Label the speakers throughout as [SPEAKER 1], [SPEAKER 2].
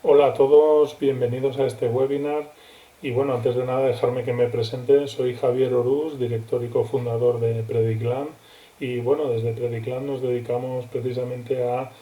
[SPEAKER 1] Hola a todos, bienvenidos a este webinar. Y bueno, antes de nada, dejarme que me presente. Soy Javier Orús, director y cofundador de Prediclan. Y bueno, desde Prediclan nos dedicamos precisamente a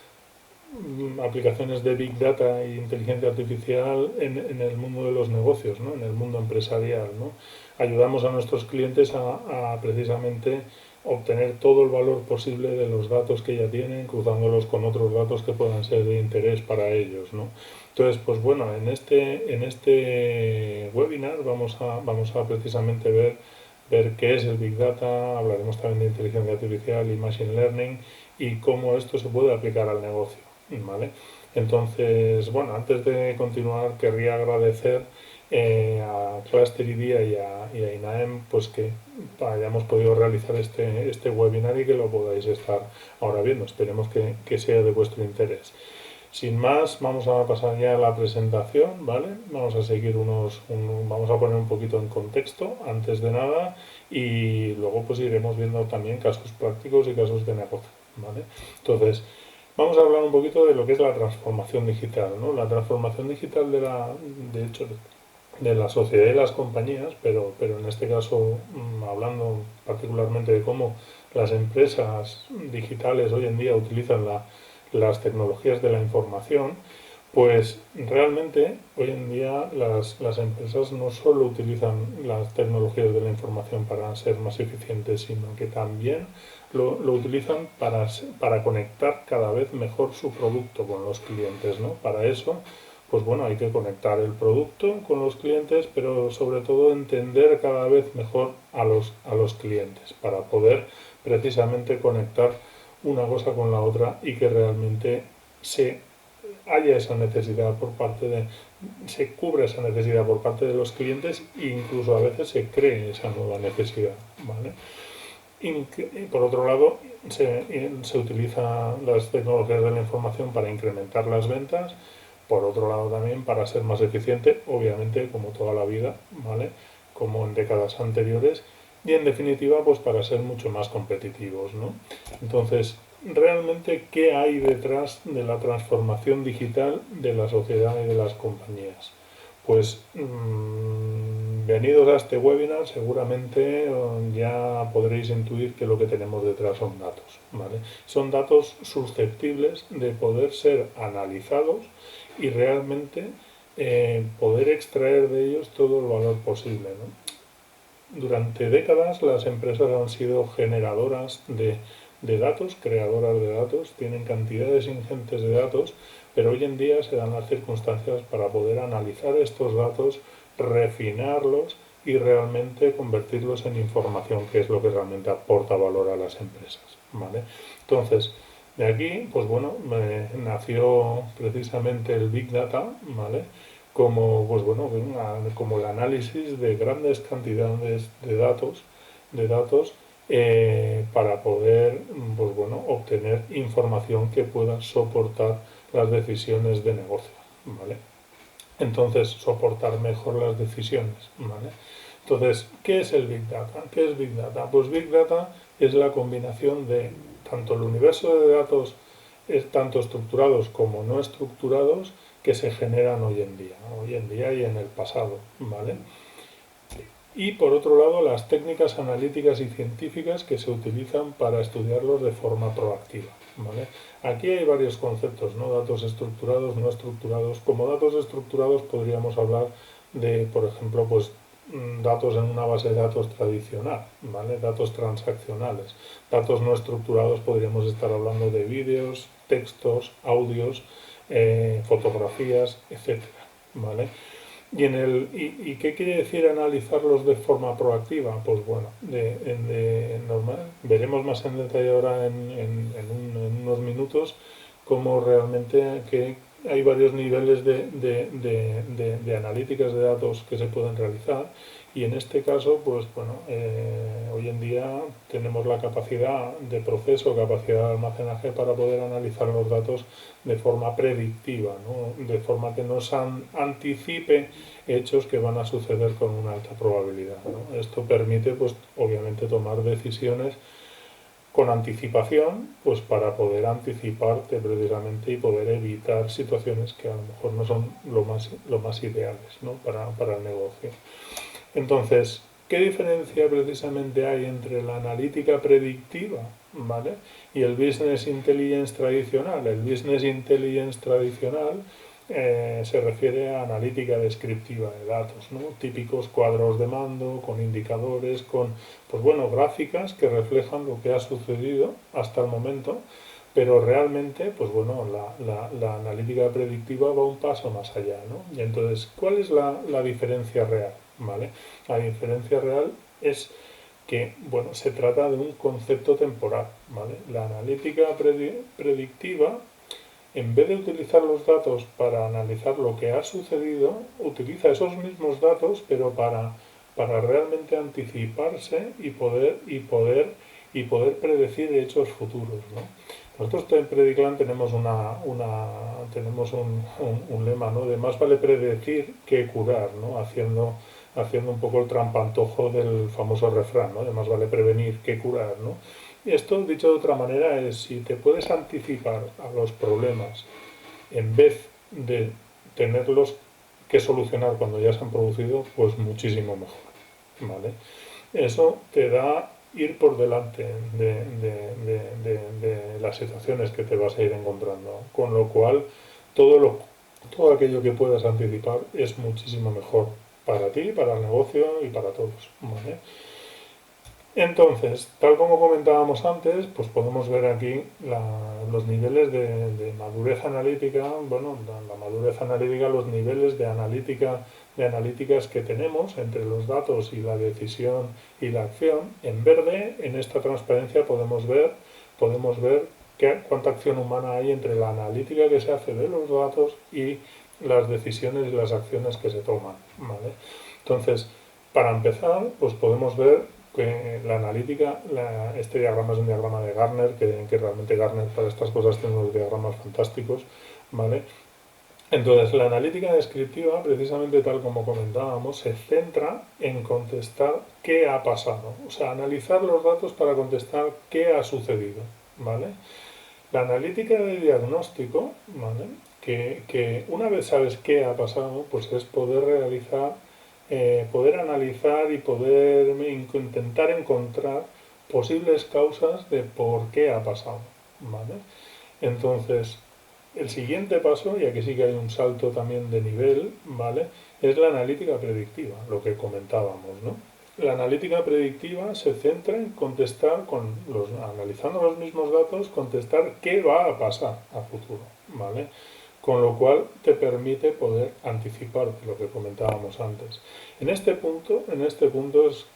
[SPEAKER 1] aplicaciones de Big Data e inteligencia artificial en el mundo de los negocios, ¿no? En el mundo empresarial, ¿no? Ayudamos a nuestros clientes a precisamente obtener todo el valor posible de los datos que ya tienen, cruzándolos con otros datos que puedan ser de interés para ellos, ¿no? Entonces, pues bueno, en este webinar vamos a precisamente ver qué es el Big Data, hablaremos también de inteligencia artificial y Machine Learning y cómo esto se puede aplicar al negocio. ¿Vale? Entonces, bueno, antes de continuar, querría agradecer a Cluster IDEA y a INAEM pues que hayamos podido realizar este webinar y que lo podáis estar ahora viendo. Esperemos que sea de vuestro interés. Sin más, vamos a pasar ya a la presentación, ¿vale? Vamos a seguir vamos a poner un poquito en contexto antes de nada y luego pues iremos viendo también casos prácticos y casos de negocio, ¿vale? Entonces, vamos a hablar un poquito de lo que es la transformación digital, ¿no? La transformación digital de hecho, de la sociedad y las compañías, pero en este caso hablando particularmente de cómo las empresas digitales hoy en día utilizan las tecnologías de la información, pues realmente hoy en día las empresas no solo utilizan las tecnologías de la información para ser más eficientes, sino que también lo utilizan para conectar cada vez mejor su producto con los clientes, ¿no? Para eso, pues bueno, hay que conectar el producto con los clientes, pero sobre todo entender cada vez mejor a los clientes para poder precisamente conectar una cosa con la otra y que realmente se haya esa necesidad por parte se cubra esa necesidad por parte de los clientes e incluso a veces se cree esa nueva necesidad, ¿vale? Y por otro lado, se utilizan las tecnologías de la información para incrementar las ventas, por otro lado también para ser más eficiente, obviamente como toda la vida, ¿vale? Como en décadas anteriores, y en definitiva pues para ser mucho más competitivos, ¿no? Entonces, realmente, ¿qué hay detrás de la transformación digital de la sociedad y de las compañías? Pues venidos a este webinar, seguramente ya podréis intuir que lo que tenemos detrás son datos, ¿vale? Son datos susceptibles de poder ser analizados y realmente poder extraer de ellos todo el valor posible, ¿no? Durante décadas las empresas han sido generadoras de datos, creadoras de datos, tienen cantidades ingentes de datos, pero hoy en día se dan las circunstancias para poder analizar estos datos, refinarlos y realmente convertirlos en información, que es lo que realmente aporta valor a las empresas, ¿vale? Entonces, de aquí, pues bueno, nació precisamente el Big Data, ¿vale? Como, pues bueno, como el análisis de grandes cantidades de datos para poder, pues bueno, obtener información que pueda soportar las decisiones de negocio, ¿vale? Entonces, soportar mejor las decisiones, ¿vale? Entonces, ¿qué es el Big Data? ¿Qué es Big Data? Pues Big Data es la combinación de tanto el universo de datos, tanto estructurados como no estructurados, que se generan hoy en día y en el pasado, ¿vale? Y por otro lado, las técnicas analíticas y científicas que se utilizan para estudiarlos de forma proactiva, ¿vale? Aquí hay varios conceptos, ¿no? Datos estructurados, no estructurados. Como datos estructurados podríamos hablar de, por ejemplo, pues datos en una base de datos tradicional, ¿vale? Datos transaccionales. Datos no estructurados podríamos estar hablando de vídeos, textos, audios, fotografías, etcétera, ¿vale? ¿Y qué quiere decir analizarlos de forma proactiva? Pues bueno, normal, veremos más en detalle ahora en unos minutos cómo realmente que hay varios niveles de analíticas de datos que se pueden realizar y en este caso, pues bueno, hoy en día tenemos la capacidad de proceso, capacidad de almacenaje para poder analizar los datos de forma predictiva, ¿no? De forma que nos anticipe hechos que van a suceder con una alta probabilidad, ¿no? Esto permite, pues, obviamente tomar decisiones con anticipación, pues para poder anticiparte precisamente y poder evitar situaciones que a lo mejor no son lo más ideales, ¿no? para el negocio. Entonces, ¿qué diferencia precisamente hay entre la analítica predictiva, ¿vale?, y el business intelligence tradicional? El business intelligence tradicional se refiere a analítica descriptiva de datos, ¿no? Típicos cuadros de mando, con indicadores, con, pues bueno, gráficas que reflejan lo que ha sucedido hasta el momento, pero realmente, pues bueno, la analítica predictiva va un paso más allá, ¿no? Y entonces, ¿cuál es la diferencia real? ¿Vale? La diferencia real es que, bueno, se trata de un concepto temporal, ¿vale? La analítica predictiva, en vez de utilizar los datos para analizar lo que ha sucedido, utiliza esos mismos datos, pero para realmente anticiparse y poder predecir hechos futuros, ¿no? Nosotros en Prediclan tenemos tenemos un lema, ¿no?, de más vale predecir que curar, ¿no?, haciendo un poco el trampantojo del famoso refrán, ¿no?, de más vale prevenir que curar, ¿no? Y esto, dicho de otra manera, es si te puedes anticipar a los problemas en vez de tenerlos que solucionar cuando ya se han producido, pues muchísimo mejor, ¿vale? Eso te da ir por delante de las situaciones que te vas a ir encontrando, con lo cual todo aquello que puedas anticipar es muchísimo mejor para ti, para el negocio y para todos, ¿vale? Entonces, tal como comentábamos antes, pues podemos ver aquí los niveles de madurez analítica, bueno, la madurez analítica, los niveles de analíticas que tenemos entre los datos y la decisión y la acción. En verde, en esta transparencia podemos ver cuánta acción humana hay entre la analítica que se hace de los datos y las decisiones y las acciones que se toman, ¿vale? Entonces, para empezar, pues podemos ver que la analítica, este diagrama es un diagrama de Gartner, que realmente Gartner para estas cosas tiene unos diagramas fantásticos, ¿vale? Entonces, la analítica descriptiva, precisamente tal como comentábamos, se centra en contestar qué ha pasado, o sea, analizar los datos para contestar qué ha sucedido, ¿vale? La analítica de diagnóstico, ¿vale?, que una vez sabes qué ha pasado, pues es poder poder analizar y poder intentar encontrar posibles causas de por qué ha pasado, ¿vale? Entonces, el siguiente paso, y aquí sí que hay un salto también de nivel, ¿vale?, es la analítica predictiva, lo que comentábamos, ¿no? La analítica predictiva se centra en contestar, analizando los mismos datos, contestar qué va a pasar a futuro, ¿vale? Con lo cual te permite poder anticiparte, lo que comentábamos antes. En este punto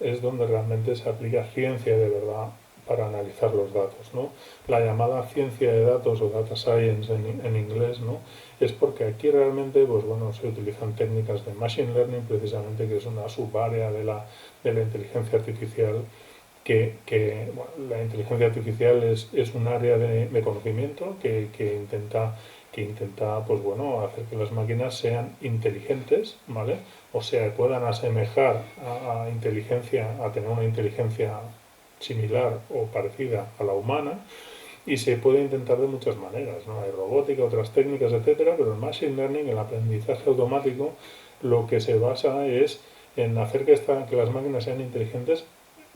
[SPEAKER 1] es donde realmente se aplica ciencia de verdad para analizar los datos, ¿no? La llamada ciencia de datos o data science en inglés, ¿no?, es porque aquí realmente, pues bueno, se utilizan técnicas de machine learning, precisamente, que es una subárea de la inteligencia artificial, bueno, la inteligencia artificial es un área de conocimiento que intenta, pues bueno, hacer que las máquinas sean inteligentes, ¿vale? O sea, puedan asemejar a tener una inteligencia similar o parecida a la humana, y se puede intentar de muchas maneras, ¿no? Hay robótica, otras técnicas, etcétera, pero el machine learning, el aprendizaje automático, lo que se basa es en hacer que las máquinas sean inteligentes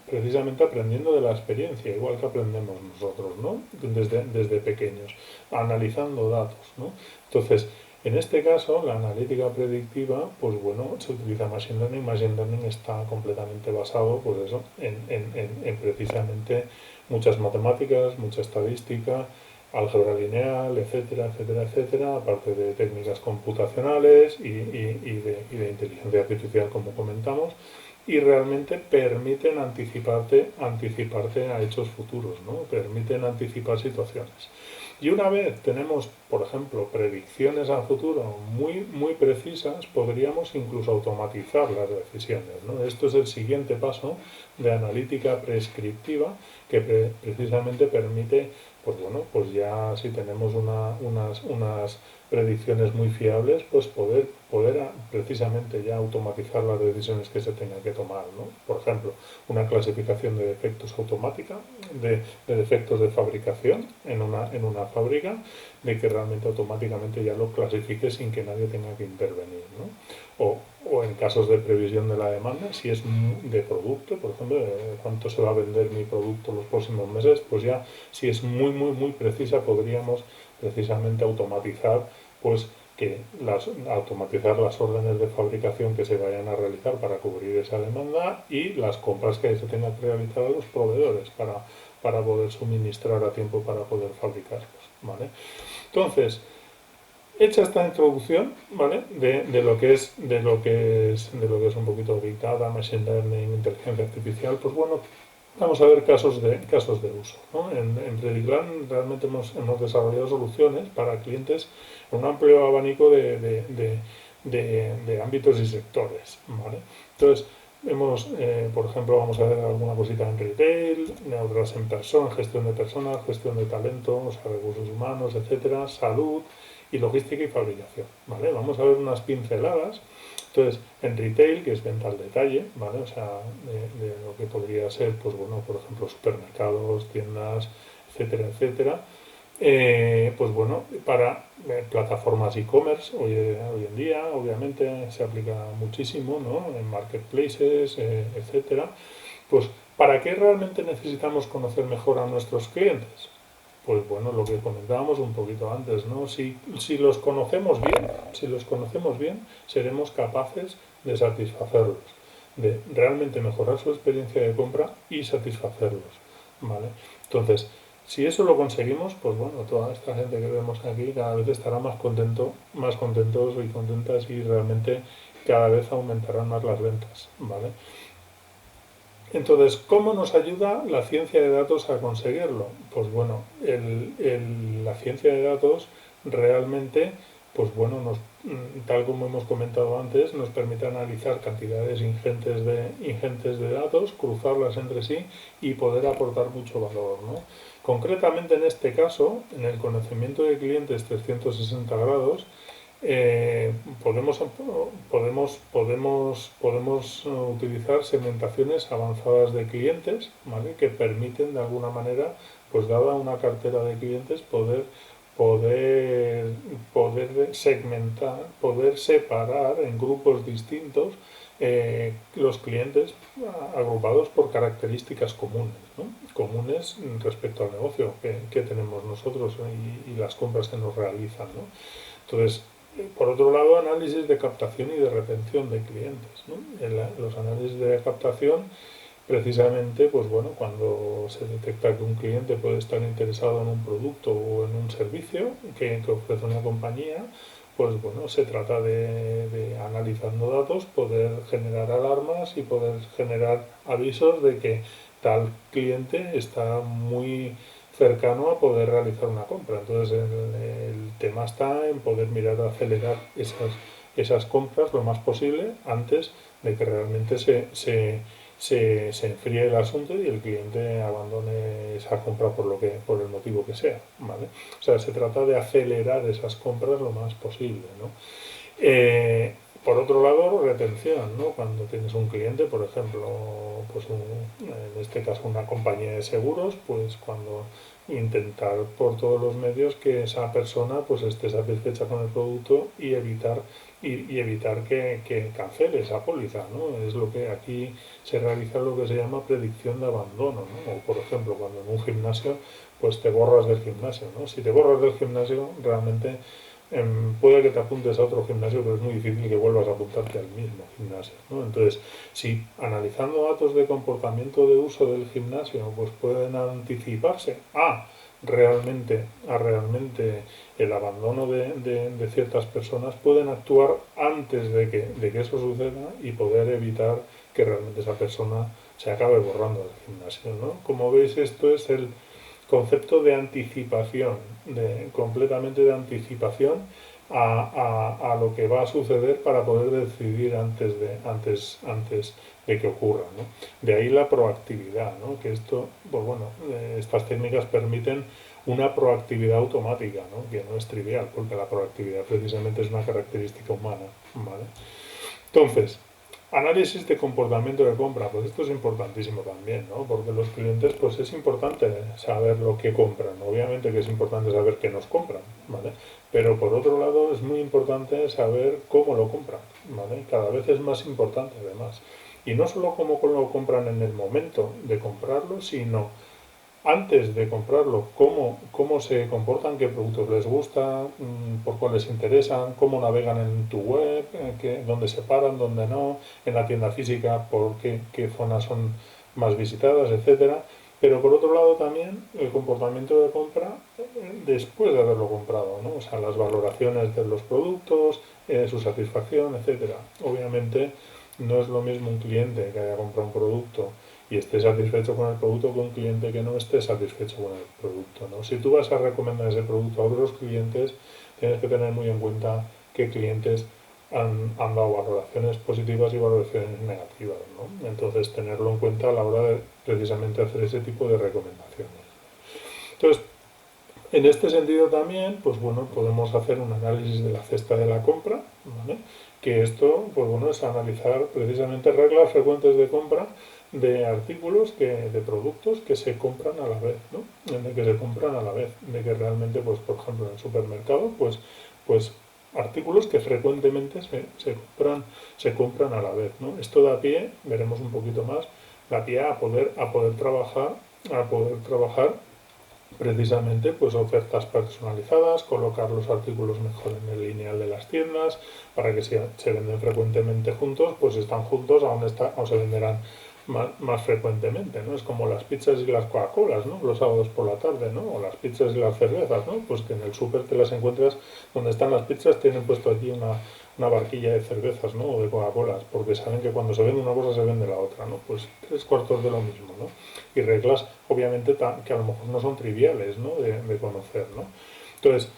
[SPEAKER 1] precisamente aprendiendo de la experiencia, igual que aprendemos nosotros, ¿no?, desde pequeños, analizando datos, ¿no? Entonces, en este caso, la analítica predictiva, pues bueno, se utiliza Machine Learning. Machine Learning está completamente basado, pues eso, en precisamente muchas matemáticas, mucha estadística, álgebra lineal, etcétera, etcétera, etcétera, aparte de técnicas computacionales y de inteligencia artificial, como comentamos, y realmente permiten anticiparte a hechos futuros, ¿no? Permiten anticipar situaciones. Y una vez tenemos, por ejemplo, predicciones a futuro muy precisas, podríamos incluso automatizar las decisiones, ¿no? Esto es el siguiente paso de analítica prescriptiva, que precisamente permite pues bueno, pues ya si tenemos unas predicciones muy fiables, pues poder precisamente ya automatizar las decisiones que se tengan que tomar, ¿no? Por ejemplo, una clasificación de defectos automática, de defectos de fabricación en una fábrica, de que realmente automáticamente ya lo clasifique sin que nadie tenga que intervenir, ¿no? O en casos de previsión de la demanda, si es de producto, por ejemplo, de cuánto se va a vender mi producto los próximos meses, pues ya si es muy precisa podríamos precisamente automatizar pues automatizar las órdenes de fabricación que se vayan a realizar para cubrir esa demanda y las compras que se tengan que realizar a los proveedores para poder suministrar a tiempo para poder fabricarlos, ¿vale? Entonces, hecha esta introducción, ¿vale? De lo que es un poquito Big Data, Machine Learning, inteligencia artificial, pues bueno, vamos a ver casos de uso, ¿no? En Prediclan realmente hemos desarrollado soluciones para clientes en un amplio abanico de ámbitos y sectores, ¿vale? Entonces, por ejemplo, vamos a ver alguna cosita en retail, otras en personas, gestión de talento, o sea, recursos humanos, etcétera, salud y logística y fabricación, ¿vale? Vamos a ver unas pinceladas. Entonces, en retail, que es venta al detalle, ¿vale? O sea, de lo que podría ser, pues bueno, por ejemplo, supermercados, tiendas, etcétera, etcétera. Pues bueno, para plataformas e-commerce, hoy en día, obviamente, se aplica muchísimo, ¿no? En marketplaces, etcétera. Pues, ¿para qué realmente necesitamos conocer mejor a nuestros clientes? Pues bueno, lo que comentábamos un poquito antes, ¿no? Si los conocemos bien, seremos capaces de satisfacerlos, de realmente mejorar su experiencia de compra y satisfacerlos, ¿vale? Entonces, si eso lo conseguimos, pues bueno, toda esta gente que vemos aquí cada vez estará más contentos y contentas y realmente cada vez aumentarán más las ventas, ¿vale? Entonces, ¿cómo nos ayuda la ciencia de datos a conseguirlo? Pues bueno, la ciencia de datos realmente, pues bueno, tal como hemos comentado antes, nos permite analizar cantidades ingentes de datos, cruzarlas entre sí y poder aportar mucho valor, ¿no? Concretamente en este caso, en el conocimiento de clientes 360 grados, eh, podemos, podemos utilizar segmentaciones avanzadas de clientes, ¿vale? Que permiten de alguna manera, pues dada una cartera de clientes, poder, poder segmentar, poder separar en grupos distintos los clientes agrupados por características comunes, ¿no? Comunes respecto al negocio que tenemos nosotros, ¿no? Y las compras que nos realizan, ¿no? Entonces, por otro lado, análisis de captación y de retención de clientes, ¿no? Los análisis de captación, precisamente, pues bueno, cuando se detecta que un cliente puede estar interesado en un producto o en un servicio que ofrece una compañía, pues bueno, se trata analizando datos, poder generar alarmas y poder generar avisos de que tal cliente está muy cercano a poder realizar una compra. Entonces el tema está en poder mirar a acelerar esas compras lo más posible antes de que realmente se enfríe el asunto y el cliente abandone esa compra por el motivo que sea, ¿vale? O sea, se trata de acelerar esas compras lo más posible, ¿no? Por otro lado, retención, ¿no? Cuando tienes un cliente, por ejemplo, pues en este caso una compañía de seguros, pues cuando intentar por todos los medios que esa persona pues esté satisfecha con el producto y evitar que cancele esa póliza, ¿no? Es lo que aquí se realiza lo que se llama predicción de abandono, ¿no? O por ejemplo, cuando en un gimnasio pues te borras del gimnasio, ¿no? Si te borras del gimnasio, realmente puede que te apuntes a otro gimnasio, pero es muy difícil que vuelvas a apuntarte al mismo gimnasio, ¿no? Entonces, si analizando datos de comportamiento de uso del gimnasio, pues pueden anticiparse realmente el abandono de ciertas personas, pueden actuar antes de que eso suceda y poder evitar que realmente esa persona se acabe borrando del gimnasio, ¿no? Como veis, esto es el concepto de anticipación, completamente de anticipación a lo que va a suceder para poder decidir antes de que ocurra, ¿no? De ahí la proactividad, ¿no? Que esto, pues bueno, estas técnicas permiten una proactividad automática, ¿no? Que no es trivial, porque la proactividad precisamente es una característica humana, ¿vale? Entonces, análisis de comportamiento de compra, pues esto es importantísimo también, ¿no? Porque los clientes, pues es importante saber lo que compran. Obviamente que es importante saber qué nos compran, ¿vale? Pero por otro lado es muy importante saber cómo lo compran, ¿vale? Cada vez es más importante además. Y no solo cómo lo compran en el momento de comprarlo, sino antes de comprarlo, cómo se comportan, qué productos les gustan, por cuál les interesan, cómo navegan en tu web, dónde se paran, dónde no, en la tienda física, por qué zonas son más visitadas, etcétera. Pero por otro lado también el comportamiento de compra después de haberlo comprado, ¿no? O sea, las valoraciones de los productos, su satisfacción, etcétera. Obviamente no es lo mismo un cliente que haya comprado un producto y esté satisfecho con el producto que un cliente que no esté satisfecho con el producto, ¿no? Si tú vas a recomendar ese producto a otros clientes, tienes que tener muy en cuenta qué clientes han dado valoraciones positivas y valoraciones negativas, ¿no? Entonces, tenerlo en cuenta a la hora de precisamente hacer ese tipo de recomendaciones. Entonces, en este sentido también, pues bueno, podemos hacer un análisis de la cesta de la compra, ¿vale? Que esto, pues bueno, es analizar precisamente reglas frecuentes de compra de artículos, de productos que se compran a la vez, ¿no? De que se compran a la vez, de que realmente, pues por ejemplo, en el supermercado, pues artículos que frecuentemente se compran a la vez, ¿no? Esto da pie, veremos un poquito más, da pie a poder trabajar precisamente pues ofertas personalizadas, colocar los artículos mejor en el lineal de las tiendas para que si se venden frecuentemente juntos, pues están juntos o se venderán más frecuentemente, ¿no? Es como las pizzas y las Coca-Colas, ¿no? Los sábados por la tarde, ¿no? O las pizzas y las cervezas, ¿no? Pues que en el súper te las encuentras donde están las pizzas, tienen puesto allí una barquilla de cervezas, ¿no? O de Coca-Colas, porque saben que cuando se vende una cosa se vende la otra, ¿no? Pues 3/4 de lo mismo, ¿no? Y reglas, obviamente, que a lo mejor no son triviales, ¿no? De conocer, ¿no? Entonces,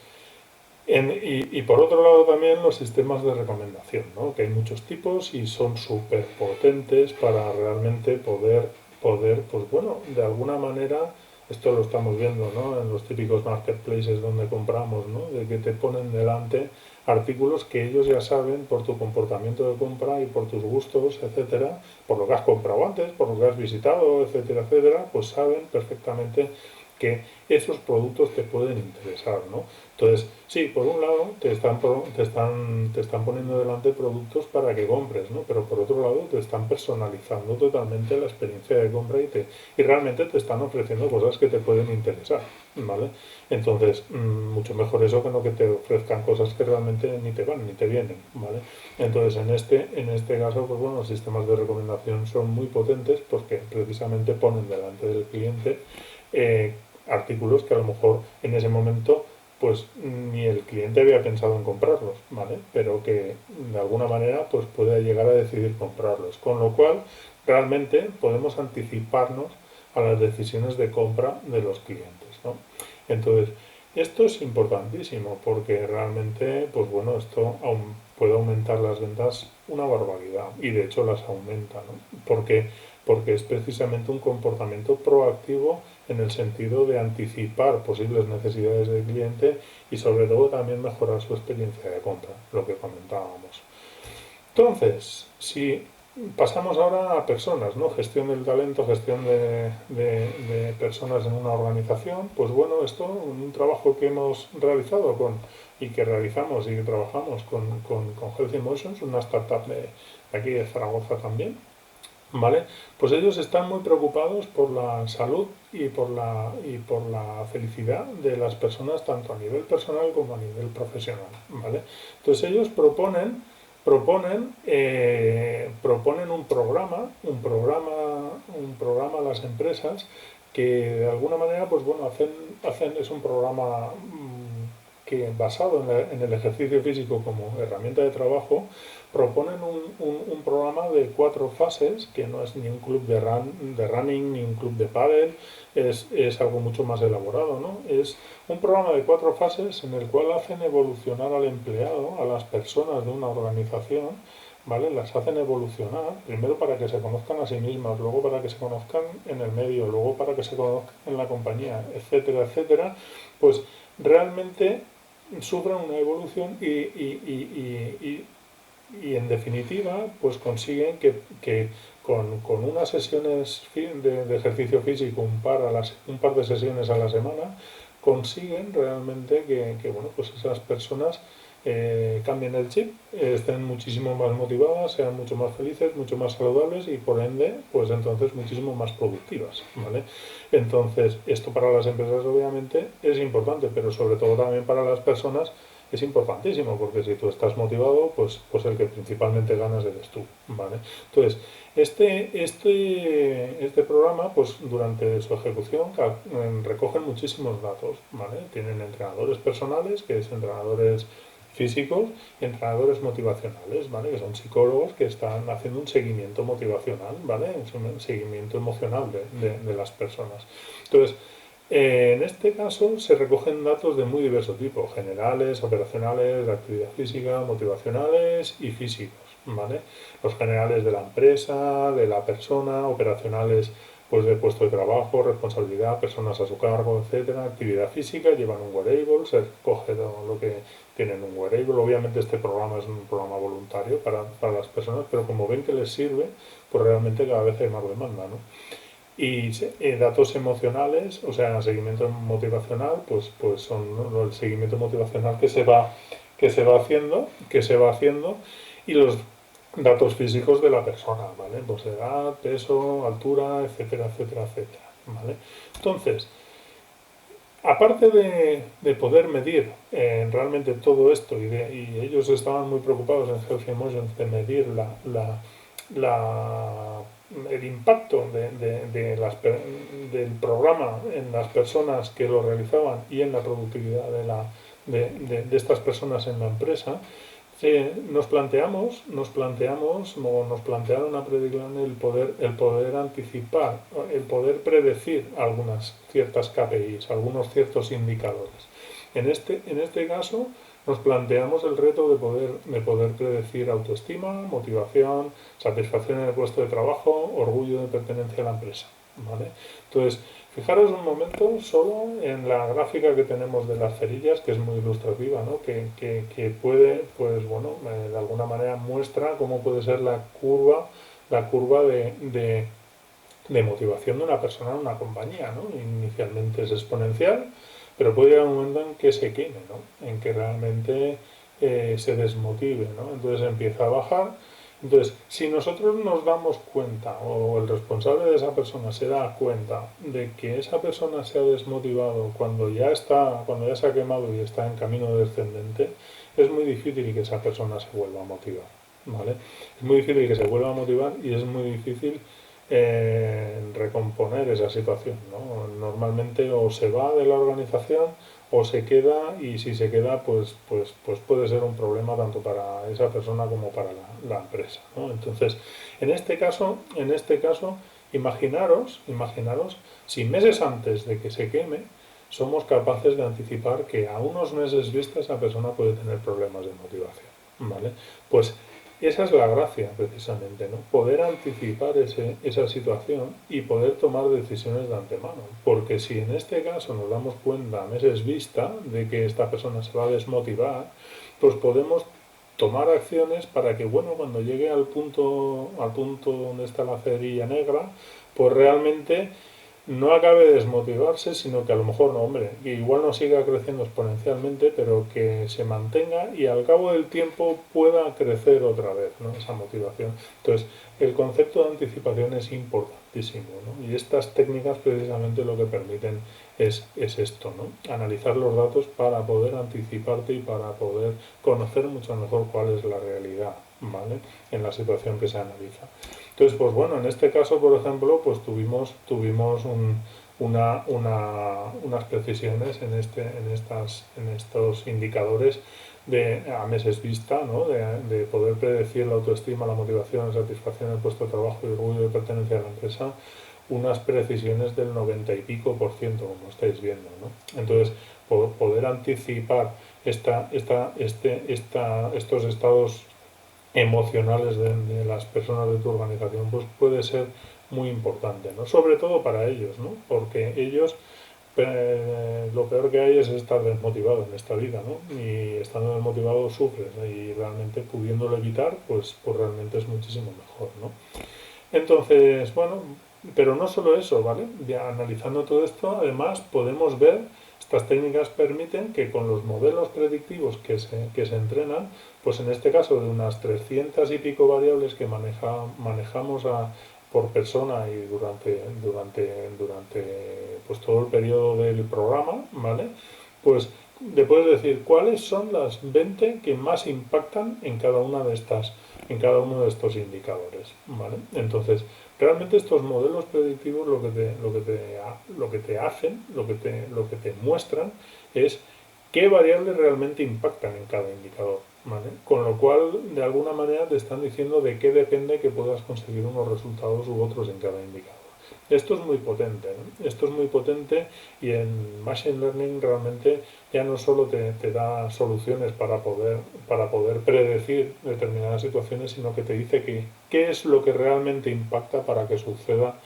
[SPEAKER 1] y por otro lado también los sistemas de recomendación, ¿no? Que hay muchos tipos y son súper potentes para realmente poder, pues bueno, de alguna manera, esto lo estamos viendo, ¿no? En los típicos marketplaces donde compramos, ¿no? De que te ponen delante artículos que ellos ya saben por tu comportamiento de compra y por tus gustos, etcétera, por lo que has comprado antes, por lo que has visitado, etcétera, etcétera, pues saben perfectamente que esos productos te pueden interesar, ¿no? Entonces, sí, por un lado te están poniendo delante productos para que compres, ¿no? Pero por otro lado te están personalizando totalmente la experiencia de compra y realmente te están ofreciendo cosas que te pueden interesar, ¿vale? Entonces, mucho mejor eso que no que te ofrezcan cosas que realmente ni te van ni te vienen, ¿vale? Entonces, en este caso, pues bueno, los sistemas de recomendación son muy potentes porque precisamente ponen delante del cliente artículos que a lo mejor en ese momento pues ni el cliente había pensado en comprarlos, ¿vale? Pero que de alguna manera pues puede llegar a decidir comprarlos. Con lo cual, realmente podemos anticiparnos a las decisiones de compra de los clientes, ¿no? Entonces, esto es importantísimo porque realmente, pues bueno, esto puede aumentar las ventas una barbaridad y de hecho las aumenta, ¿no? Porque es precisamente un comportamiento proactivo en el sentido de anticipar posibles necesidades del cliente y sobre todo también mejorar su experiencia de compra, lo que comentábamos. Entonces, si pasamos ahora a personas, ¿no? Gestión del talento, gestión de personas en una organización, pues bueno, esto un trabajo que hemos realizado y que realizamos y que trabajamos con Health Emotions, una startup de aquí de Zaragoza también, ¿vale? Pues ellos están muy preocupados por la salud y por la felicidad de las personas, tanto a nivel personal como a nivel profesional, ¿vale? Entonces ellos proponen un programa a las empresas que de alguna manera, pues bueno, es un programa que basado en el ejercicio físico como herramienta de trabajo, proponen un programa de 4 fases, que no es ni un club de running ni un club de pádel, es algo mucho más elaborado, ¿no? Es un programa de 4 fases en el cual hacen evolucionar al empleado, a las personas de una organización, ¿vale? Las hacen evolucionar, primero para que se conozcan a sí mismas, luego para que se conozcan en el medio, luego para que se conozcan en la compañía, etcétera, etcétera, pues realmente sufren una evolución y en definitiva pues consiguen que con unas sesiones de ejercicio físico, un par de sesiones a la semana, consiguen realmente bueno, pues esas personas cambien el chip, estén muchísimo más motivadas, sean mucho más felices, mucho más saludables y por ende, pues entonces muchísimo más productivas, ¿vale? Entonces, esto para las empresas obviamente es importante, pero sobre todo también para las personas es importantísimo, porque si tú estás motivado, pues el que principalmente ganas eres tú, ¿vale? Entonces, este programa, pues durante su ejecución recogen muchísimos datos, ¿vale? Tienen entrenadores personales, que es entrenadores físicos, y entrenadores motivacionales, ¿vale? Que son psicólogos que están haciendo un seguimiento motivacional, ¿vale? Un seguimiento emocional de las personas. Entonces, en este caso se recogen datos de muy diverso tipo, generales, operacionales, de actividad física, motivacionales y físicos, ¿vale? Los generales de la empresa, de la persona, operacionales pues de puesto de trabajo, responsabilidad, personas a su cargo, etcétera, actividad física, llevan un wearable, se recoge todo lo que tienen un wearable. Obviamente este programa es un programa voluntario para las personas, pero como ven que les sirve, pues realmente cada vez hay más demanda, ¿no? Y datos emocionales, o sea, seguimiento motivacional, pues son, ¿no?, el seguimiento motivacional que se va haciendo, y los datos físicos de la persona, ¿vale? Pues edad, peso, altura, etcétera, etcétera, etcétera, ¿vale? Entonces, aparte de poder medir realmente todo esto, y ellos estaban muy preocupados en Healthy Emotions de medir la, el impacto del programa en las personas que lo realizaban y en la productividad de estas personas en la empresa. Nos plantearon a Prediction el poder anticipar, el poder predecir algunas ciertas KPIs, algunos ciertos indicadores. En este caso, nos planteamos el reto de poder predecir autoestima, motivación, satisfacción en el puesto de trabajo, orgullo de pertenencia a la empresa, ¿vale? Entonces, fijaros un momento solo en la gráfica que tenemos de las cerillas, que es muy ilustrativa, ¿no? Que puede, pues bueno, de alguna manera muestra cómo puede ser la curva de motivación de una persona en una compañía, ¿no? Inicialmente es exponencial, pero puede llegar un momento en que se queme, ¿no? En que realmente se desmotive, ¿no? Entonces empieza a bajar. Entonces, si nosotros nos damos cuenta, o el responsable de esa persona se da cuenta de que esa persona se ha desmotivado cuando ya se ha quemado y está en camino descendente, es muy difícil que esa persona se vuelva a motivar, ¿vale? Es muy difícil que se vuelva a motivar y es muy difícil recomponer esa situación, ¿no? Normalmente o se va de la organización o se queda, y si se queda pues puede ser un problema tanto para esa persona como para la empresa, ¿no? Entonces, en este caso imaginaros si meses antes de que se queme somos capaces de anticipar que a unos meses vista esa persona puede tener problemas de motivación, ¿vale? Pues esa es la gracia, precisamente, ¿no? Poder anticipar esa situación y poder tomar decisiones de antemano. Porque si en este caso nos damos cuenta a meses vista de que esta persona se va a desmotivar, pues podemos tomar acciones para que, bueno, cuando llegue al punto donde está la cerilla negra, pues realmente no acabe de desmotivarse, sino que a lo mejor, no, hombre, que igual no siga creciendo exponencialmente, pero que se mantenga y al cabo del tiempo pueda crecer otra vez, ¿no? Esa motivación. Entonces, el concepto de anticipación es importantísimo, ¿no? Y estas técnicas precisamente lo que permiten es esto, ¿no? Analizar los datos para poder anticiparte y para poder conocer mucho mejor cuál es la realidad, ¿vale? En la situación que se analiza. Entonces, pues bueno, en este caso, por ejemplo, pues tuvimos unas precisiones en estos indicadores a meses vista, ¿no? De poder predecir la autoestima, la motivación, la satisfacción en el puesto de trabajo y orgullo de pertenencia a la empresa, unas precisiones del 90 y pico por ciento, como estáis viendo, ¿no? Entonces, poder anticipar estos estados emocionales de las personas de tu organización, pues puede ser muy importante, ¿no? Sobre todo para ellos, ¿no? Porque ellos, lo peor que hay es estar desmotivado en esta vida, ¿no? Y estando desmotivado sufres, ¿no? Y realmente pudiéndolo evitar, pues realmente es muchísimo mejor, ¿no? Entonces, bueno, pero no solo eso, ¿vale? Ya analizando todo esto, además podemos ver, estas técnicas permiten que con los modelos predictivos que se entrenan, pues en este caso de unas 300 y pico variables que manejamos por persona y durante pues todo el periodo del programa, ¿vale? Pues le puedes decir cuáles son las 20 que más impactan en cada una de estas, en cada uno de estos indicadores, ¿vale? Entonces, realmente estos modelos predictivos lo que te hacen, lo que te muestran es qué variables realmente impactan en cada indicador, ¿vale? Con lo cual, de alguna manera te están diciendo de qué depende que puedas conseguir unos resultados u otros en cada indicador. Esto es muy potente, ¿no? Esto es muy potente y en Machine Learning realmente ya no solo te da soluciones para poder predecir determinadas situaciones, sino que te dice que, qué es lo que realmente impacta para que suceda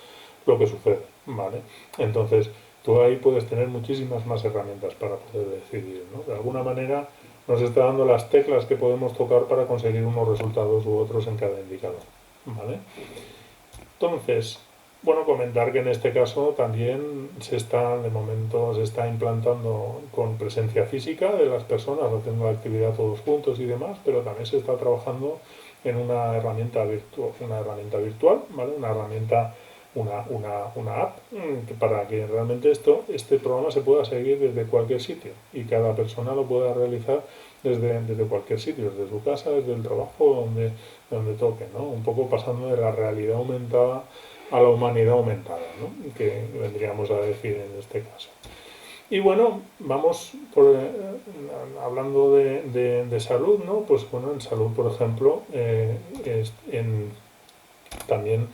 [SPEAKER 1] lo que sucede, ¿vale? Entonces, tú ahí puedes tener muchísimas más herramientas para poder decidir, ¿no? De alguna manera nos está dando las teclas que podemos tocar para conseguir unos resultados u otros en cada indicador, ¿vale? Entonces, bueno, comentar que en este caso también de momento se está implantando con presencia física de las personas, haciendo la actividad todos juntos y demás, pero también se está trabajando en una herramienta virtual, ¿vale? Una herramienta, una app, para que realmente este programa se pueda seguir desde cualquier sitio y cada persona lo pueda realizar desde cualquier sitio, desde su casa, desde el trabajo, donde toque, ¿no? Un poco pasando de la realidad aumentada a la humanidad aumentada, ¿no? Que vendríamos a decir en este caso. Y bueno, vamos hablando de salud, ¿no? Pues bueno, en salud, por ejemplo, también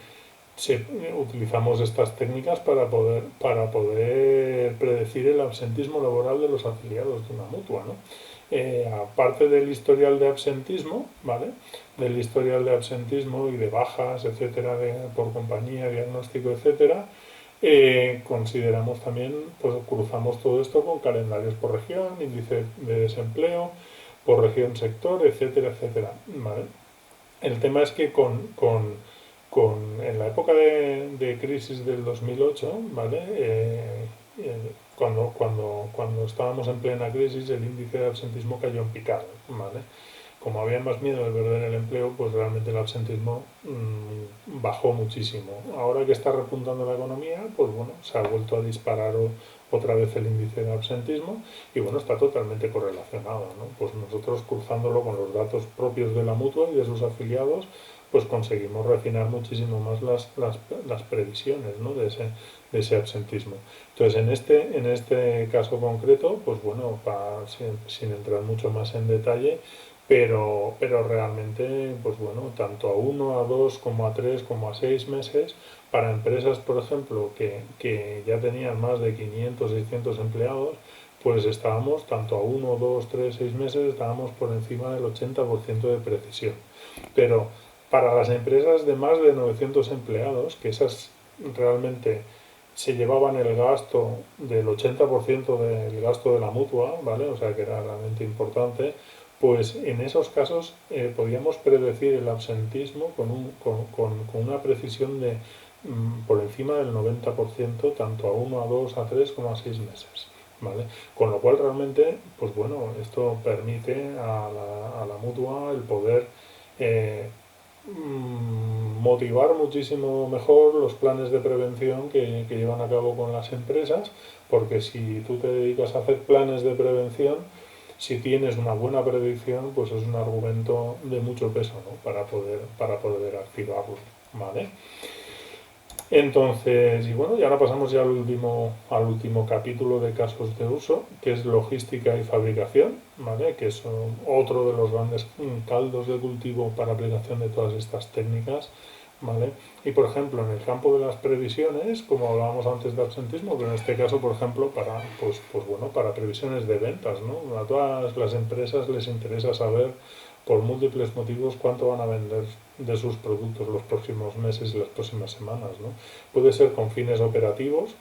[SPEAKER 1] utilizamos estas técnicas para poder predecir el absentismo laboral de los afiliados de una mutua, ¿no? Aparte del historial de absentismo, ¿vale? Del historial de absentismo y de bajas, etcétera, por compañía, diagnóstico, etcétera, consideramos también, pues cruzamos todo esto con calendarios por región, índice de desempleo, por región, sector, etcétera, etcétera, ¿vale? El tema es que en la época de crisis del 2008, ¿vale? Cuando estábamos en plena crisis, el índice de absentismo cayó en picado, ¿vale? Como había más miedo de perder el empleo, pues realmente el absentismo bajó muchísimo. Ahora que está repuntando la economía, pues bueno, se ha vuelto a disparar otra vez el índice de absentismo y bueno, está totalmente correlacionado, ¿no? Pues nosotros cruzándolo con los datos propios de la mutua y de sus afiliados, pues conseguimos refinar muchísimo más las previsiones, ¿no? de ese absentismo. Entonces, en este caso concreto, pues bueno, sin entrar mucho más en detalle, pero realmente, pues bueno, tanto a 1, a 2, como a 3, como a 6 meses, para empresas, por ejemplo, que ya tenían más de 500, 600 empleados, pues estábamos tanto a 1, 2, 3, 6 meses, estábamos por encima del 80% de precisión. Pero para las empresas de más de 900 empleados, que esas realmente se llevaban el gasto del 80% del gasto de la mutua, ¿vale? O sea que era realmente importante, pues en esos casos podíamos predecir el absentismo con una precisión de por encima del 90%, tanto a 1, a 2, a 3 como a 6 meses. ¿Vale? Con lo cual realmente, pues bueno, esto permite a la mutua el poder eh, motivar muchísimo mejor los planes de prevención que llevan a cabo con las empresas, porque si tú te dedicas a hacer planes de prevención, si tienes una buena predicción, pues es un argumento de mucho peso, ¿no? Para poder activarlo, ¿vale? Entonces, y bueno, y ahora pasamos ya al último capítulo de casos de uso, que es logística y fabricación, ¿vale? Que son otro de los grandes caldos de cultivo para aplicación de todas estas técnicas, ¿vale? Y por ejemplo, en el campo de las previsiones, como hablábamos antes de absentismo, pero en este caso, por ejemplo, para previsiones de ventas, ¿no? A todas las empresas les interesa saber por múltiples motivos cuánto van a vender de sus productos los próximos meses y las próximas semanas, ¿no? Puede ser con fines operativos,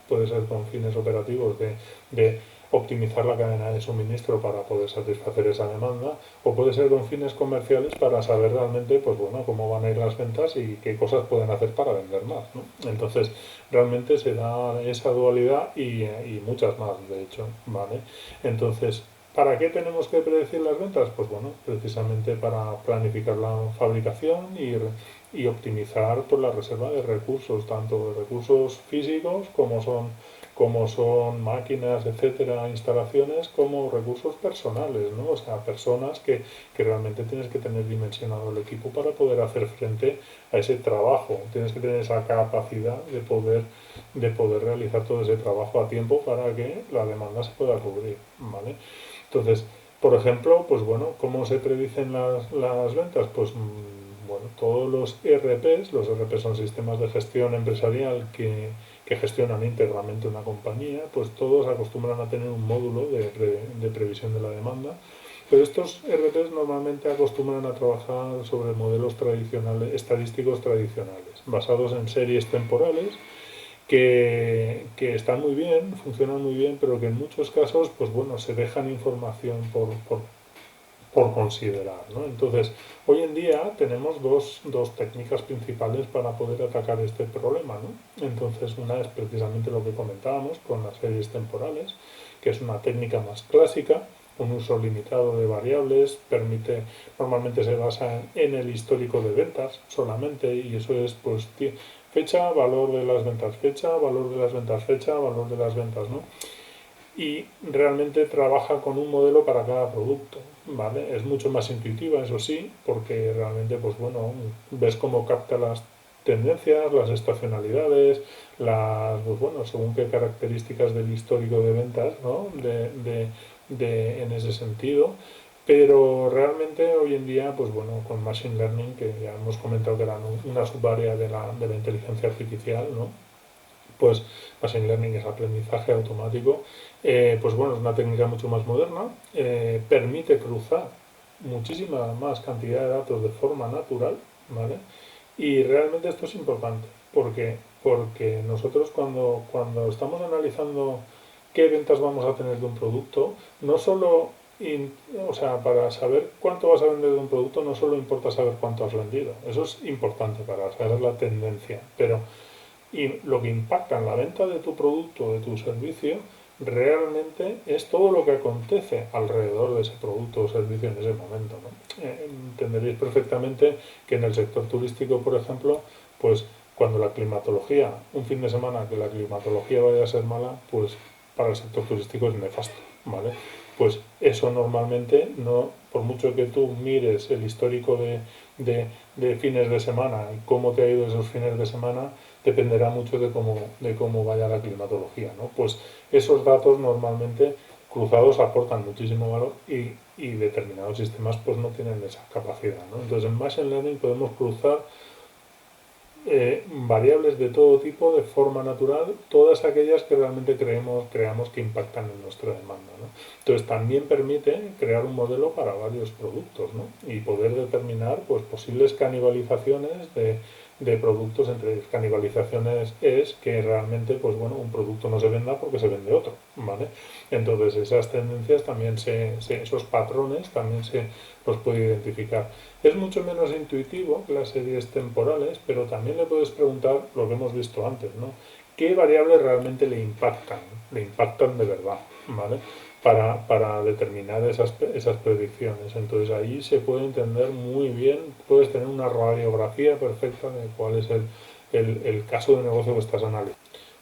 [SPEAKER 1] de optimizar la cadena de suministro para poder satisfacer esa demanda, o puede ser con fines comerciales para saber realmente, pues bueno, cómo van a ir las ventas y qué cosas pueden hacer para vender más, ¿no? Entonces, realmente se da esa dualidad y muchas más, de hecho, ¿vale? Entonces, ¿para qué tenemos que predecir las ventas? Pues bueno, precisamente para planificar la fabricación y optimizar pues, la reserva de recursos, tanto de recursos físicos como son máquinas, etcétera, instalaciones, como recursos personales, ¿no? O sea, personas que realmente tienes que tener dimensionado el equipo para poder hacer frente a ese trabajo. Tienes que tener esa capacidad de poder realizar todo ese trabajo a tiempo para que la demanda se pueda cubrir, ¿vale? Entonces, por ejemplo, pues bueno, ¿cómo se predicen las ventas? Pues bueno, todos los ERPs, los ERPs son sistemas de gestión empresarial que gestionan íntegramente una compañía, pues todos acostumbran a tener un módulo de previsión de la demanda, pero estos ERPs normalmente acostumbran a trabajar sobre modelos tradicionales, estadísticos tradicionales, basados en series temporales que están muy bien, funcionan muy bien, pero que en muchos casos, pues bueno, se dejan información por considerar, ¿no? Entonces, hoy en día tenemos dos técnicas principales para poder atacar este problema, ¿no? Entonces, una es precisamente lo que comentábamos con las series temporales, que es una técnica más clásica, un uso limitado de variables, normalmente se basa en el histórico de ventas solamente, y eso es pues fecha, valor de las ventas, fecha, valor de las ventas, fecha, valor de las ventas, ¿no? Y realmente trabaja con un modelo para cada producto, ¿vale? Es mucho más intuitiva, eso sí, porque realmente, pues bueno, ves cómo capta las tendencias, las estacionalidades, pues bueno, según qué características del histórico de ventas, ¿no? En ese sentido. Pero realmente hoy en día, pues bueno, con Machine Learning, que ya hemos comentado que era una subárea de la inteligencia artificial, ¿no? Pues Machine Learning es aprendizaje automático, pues bueno, es una técnica mucho más moderna, permite cruzar muchísima más cantidad de datos de forma natural, ¿vale? Y realmente esto es importante, porque nosotros cuando estamos analizando qué ventas vamos a tener de un producto, no solo, o sea, para saber cuánto vas a vender de un producto, no solo importa saber cuánto has vendido, eso es importante para saber la tendencia, pero y lo que impacta en la venta de tu producto o de tu servicio realmente es todo lo que acontece alrededor de ese producto o servicio en ese momento, ¿no? Entenderéis perfectamente que en el sector turístico, por ejemplo, pues cuando la climatología, un fin de semana que la climatología vaya a ser mala, pues para el sector turístico es nefasto, ¿vale? Pues eso normalmente no, por mucho que tú mires el histórico de fines de semana y cómo te ha ido esos fines de semana, dependerá mucho de cómo vaya la climatología, ¿no? Pues esos datos normalmente cruzados aportan muchísimo valor y determinados sistemas pues no tienen esa capacidad, ¿no? Entonces en Machine Learning podemos cruzar variables de todo tipo de forma natural, todas aquellas que realmente creamos que impactan en nuestra demanda, ¿no? Entonces también permite crear un modelo para varios productos, ¿no? Y poder determinar pues, posibles canibalizaciones de productos. Entre canibalizaciones es que realmente pues bueno, un producto no se venda porque se vende otro, ¿vale? Entonces esas tendencias también esos patrones también se los puede identificar. Es mucho menos intuitivo que las series temporales, pero también le puedes preguntar lo que hemos visto antes, ¿no? ¿Qué variables realmente le impactan? Le impactan de verdad, ¿vale? Para determinar esas predicciones. Entonces ahí se puede entender muy bien, puedes tener una radiografía perfecta de cuál es el caso de negocio que estás analizando.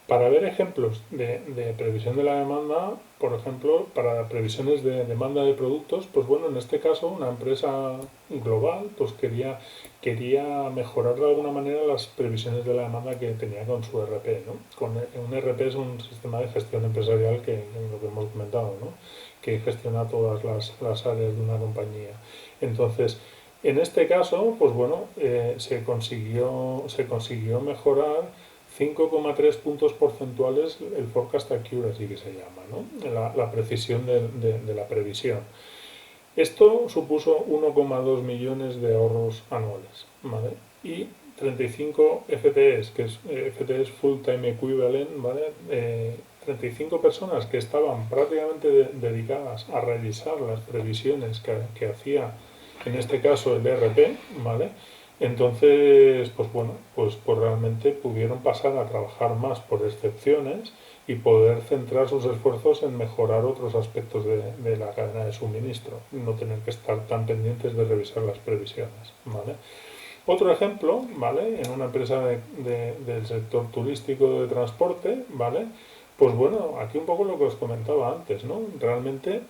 [SPEAKER 1] Para ver ejemplos de previsión de la demanda, por ejemplo, para previsiones de demanda de productos, pues bueno, en este caso una empresa global pues quería mejorar de alguna manera las previsiones de la demanda que tenía con su ERP, ¿no? Un ERP es un sistema de gestión empresarial que lo que hemos comentado, ¿no? Que gestiona todas las áreas de una compañía. Entonces, en este caso, pues bueno, se consiguió mejorar 5,3 puntos porcentuales el forecast accuracy que se llama, ¿no? La precisión de la previsión. Esto supuso 1,2 millones de ahorros anuales, ¿vale? Y 35 FTEs, que es FTEs Full Time Equivalent, ¿vale? 35 personas que estaban prácticamente dedicadas a revisar las previsiones que hacía, en este caso, el ERP, ¿vale? Entonces, pues bueno, pues realmente pudieron pasar a trabajar más por excepciones y poder centrar sus esfuerzos en mejorar otros aspectos de la cadena de suministro, no tener que estar tan pendientes de revisar las previsiones, ¿vale? Otro ejemplo, ¿vale? En una empresa del sector turístico de transporte, ¿vale? Pues bueno, aquí un poco lo que os comentaba antes, ¿no? Realmente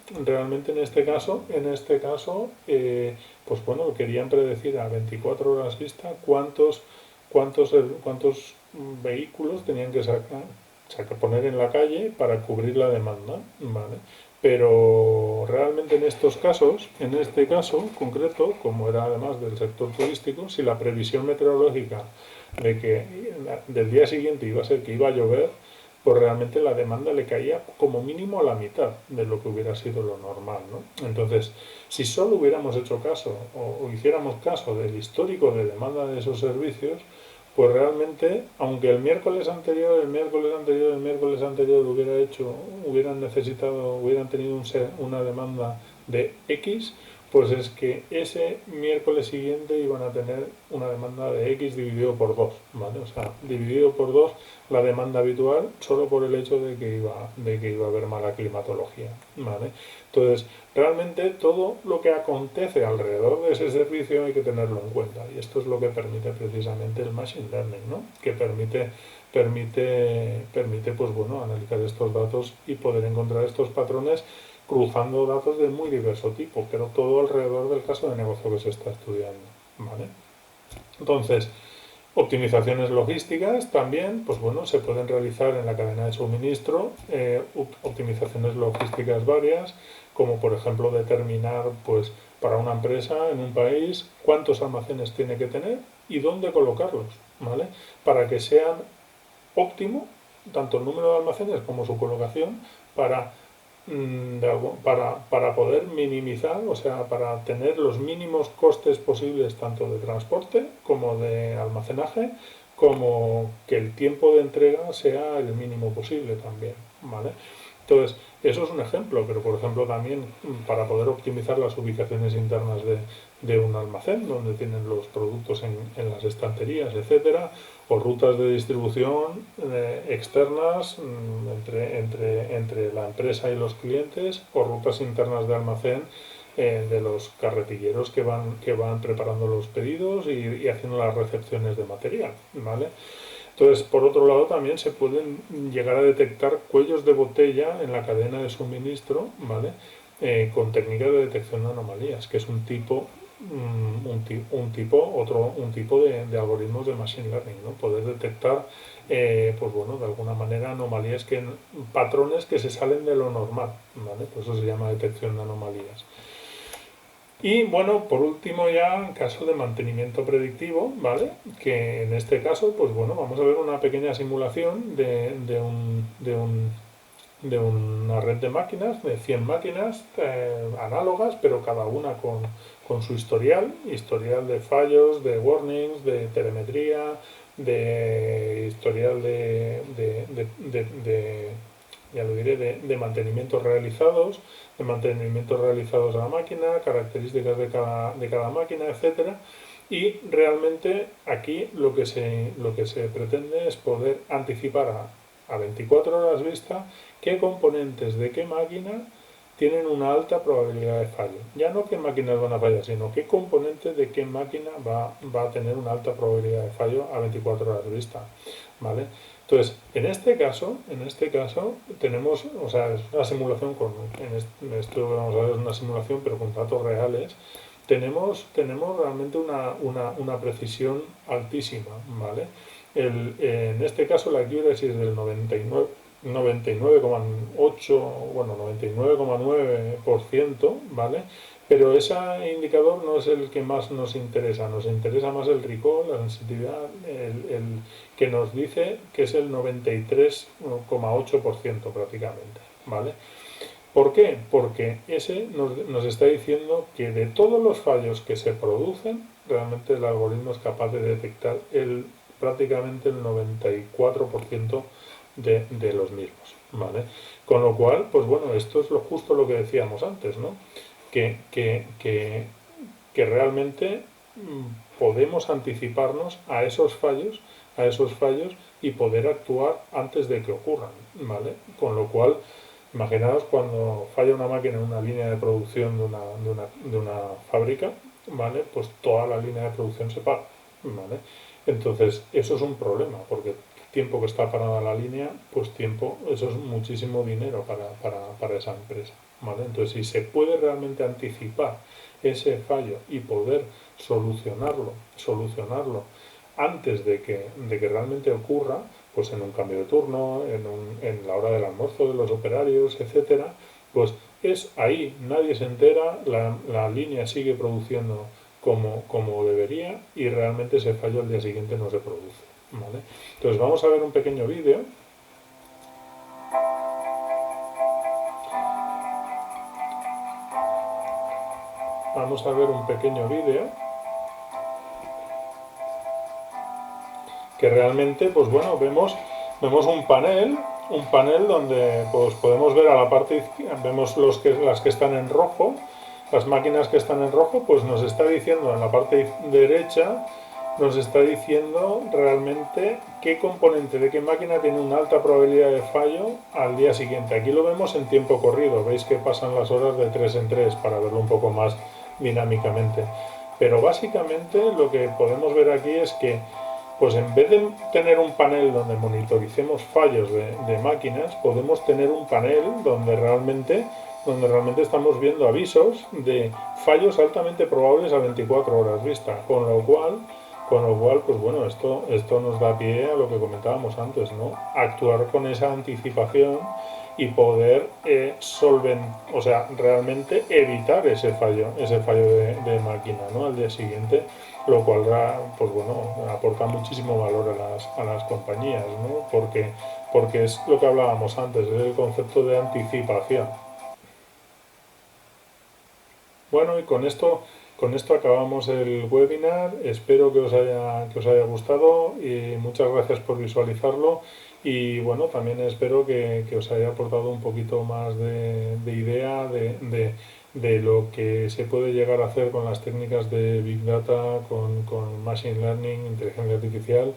[SPEAKER 1] pues bueno, querían predecir a 24 horas vista cuántos vehículos tenían que poner en la calle para cubrir la demanda, ¿vale? Pero realmente en este caso concreto, como era además del sector turístico, si la previsión meteorológica de que del día siguiente iba a ser que iba a llover, pues realmente la demanda le caía como mínimo a la mitad de lo que hubiera sido lo normal, ¿no? Entonces, si solo hubiéramos hecho caso o hiciéramos caso del histórico de demanda de esos servicios, pues realmente, aunque el miércoles anterior, el miércoles anterior hubieran tenido una demanda de X, pues es que ese miércoles siguiente iban a tener una demanda de X dividido por 2, ¿vale? O sea, dividido por 2 la demanda habitual solo por el hecho de que iba a haber mala climatología, ¿vale? Entonces, realmente todo lo que acontece alrededor de ese servicio hay que tenerlo en cuenta y esto es lo que permite precisamente el Machine Learning, ¿no? Que permite pues bueno, analizar estos datos y poder encontrar estos patrones cruzando datos de muy diverso tipo, pero todo alrededor del caso de negocio que se está estudiando, ¿vale? Entonces, optimizaciones logísticas también, pues bueno, se pueden realizar en la cadena de suministro, optimizaciones logísticas varias, como por ejemplo determinar, pues, para una empresa en un país cuántos almacenes tiene que tener y dónde colocarlos, ¿vale? Para que sean óptimo, tanto el número de almacenes como su colocación, para para poder minimizar, o sea, para tener los mínimos costes posibles tanto de transporte como de almacenaje, como que el tiempo de entrega sea el mínimo posible también, ¿vale? Entonces, eso es un ejemplo, pero por ejemplo también para poder optimizar las ubicaciones internas de un almacén donde tienen los productos en las estanterías, etcétera, o rutas de distribución externas entre la empresa y los clientes, o rutas internas de almacén de los carretilleros que van preparando los pedidos y haciendo las recepciones de material, ¿vale? Entonces, por otro lado, también se pueden llegar a detectar cuellos de botella en la cadena de suministro, ¿vale? Con técnicas de detección de anomalías, que es un tipo de algoritmos de machine learning, ¿no? Poder detectar, pues bueno, de alguna manera anomalías patrones que se salen de lo normal, ¿vale? Pues eso se llama detección de anomalías. Y bueno, por último ya, caso de mantenimiento predictivo, ¿vale? Que en este caso, pues bueno, vamos a ver una pequeña simulación de una red de máquinas, de 100 máquinas análogas, pero cada una con su historial de fallos, de warnings, de telemetría, de historial ya lo diré, de mantenimientos realizados a la máquina, características de cada máquina, etcétera. Y realmente aquí lo que se pretende es poder anticipar a 24 horas vista qué componentes de qué máquina tienen una alta probabilidad de fallo. Ya no qué máquinas van a fallar, sino qué componentes de qué máquina va a tener una alta probabilidad de fallo a 24 horas vista, ¿vale? Entonces, en este caso tenemos, o sea, es una simulación esto vamos a ver es una simulación, pero con datos reales. Tenemos realmente una precisión altísima, ¿vale? En este caso la accuracy es del 99,8, bueno, 99,9%, ¿vale? Pero ese indicador no es el que más nos interesa más el recall, la sensitividad, que nos dice que es el 93,8% prácticamente, ¿vale? ¿Por qué? Porque ese nos está diciendo que de todos los fallos que se producen, realmente el algoritmo es capaz de detectar prácticamente el 94% de los mismos, ¿vale? Con lo cual, pues bueno, esto es justo lo que decíamos antes, ¿no? Que, que, que, que realmente podemos anticiparnos a esos fallos y poder actuar antes de que ocurran, ¿vale? Con lo cual, imaginaos cuando falla una máquina en una línea de producción de una fábrica, ¿vale? Pues toda la línea de producción se para, ¿vale? Entonces, eso es un problema, porque tiempo que está parada la línea, pues tiempo, eso es muchísimo dinero para esa empresa, ¿vale? Entonces, si se puede realmente anticipar ese fallo y poder solucionarlo antes de que realmente ocurra, pues en un cambio de turno, en la hora del almuerzo de los operarios, etcétera, pues es ahí, nadie se entera, la línea sigue produciendo como debería y realmente ese fallo al día siguiente no se produce, ¿vale? Entonces vamos a ver un pequeño vídeo. Vamos a ver un pequeño vídeo que realmente, pues bueno, vemos un panel donde pues podemos ver a la parte izquierda, vemos las que están en rojo, las máquinas que están en rojo, pues nos está diciendo en la parte derecha, nos está diciendo realmente qué componente de qué máquina tiene una alta probabilidad de fallo al día siguiente. Aquí lo vemos en tiempo corrido, veis que pasan las horas de 3 en 3 para verlo un poco más dinámicamente. Pero básicamente lo que podemos ver aquí es que pues en vez de tener un panel donde monitoricemos fallos de máquinas, podemos tener un panel donde realmente estamos viendo avisos de fallos altamente probables a 24 horas vista, con lo cual pues bueno, esto nos da pie a lo que comentábamos antes, ¿no? Actuar con esa anticipación y poder o sea, realmente evitar ese fallo de máquina, ¿no? Al día siguiente, lo cual pues bueno, aporta muchísimo valor a las compañías, ¿no? Porque es lo que hablábamos antes, es el concepto de anticipación. Bueno, y con esto acabamos el webinar. Espero que os haya gustado y muchas gracias por visualizarlo. Y bueno, también espero que os haya aportado un poquito más de idea de lo que se puede llegar a hacer con las técnicas de Big Data, con Machine Learning, inteligencia artificial,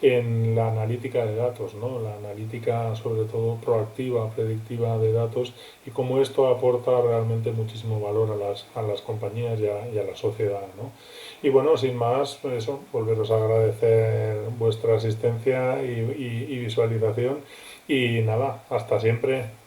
[SPEAKER 1] en la analítica de datos, ¿no? La analítica sobre todo proactiva, predictiva de datos y cómo esto aporta realmente muchísimo valor a las compañías y a la sociedad, ¿no? Y bueno, sin más, eso, volveros a agradecer vuestra asistencia y visualización y nada, hasta siempre.